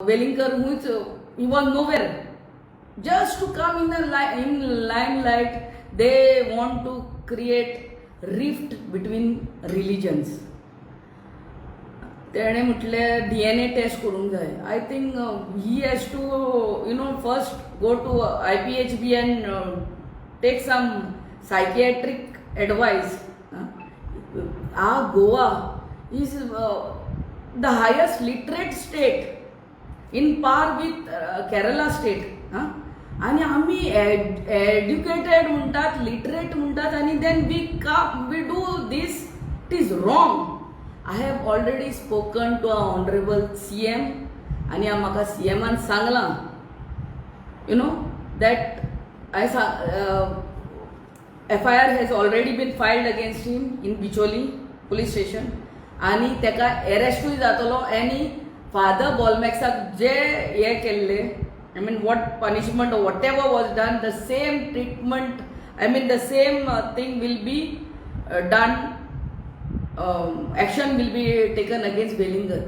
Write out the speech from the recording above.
Velingkar, he was nowhere. Just to come in limelight, they want to create rift between religions. तेणे म्हटलें DNA taste करूंक जाय. I think he has to first go to IPHB and take some psychiatric advice. Goa is the highest literate state in par with Kerala state. आणि आम्ही educated म्हणतात, literate म्हणतात, आणि then we do this. It is wrong. I have already spoken to our honorable CM, आणि म्हाका CMan सांगलां that FIR has already been filed against him in Bicholi police station, आणि तेका अरेस्टूय जातलो. आणि फादर बॉलमॅक्साक जे हे केल्ले, I mean what punishment or whatever was done, the same treatment, I mean the same thing will be done. Action will be taken against Velingkar.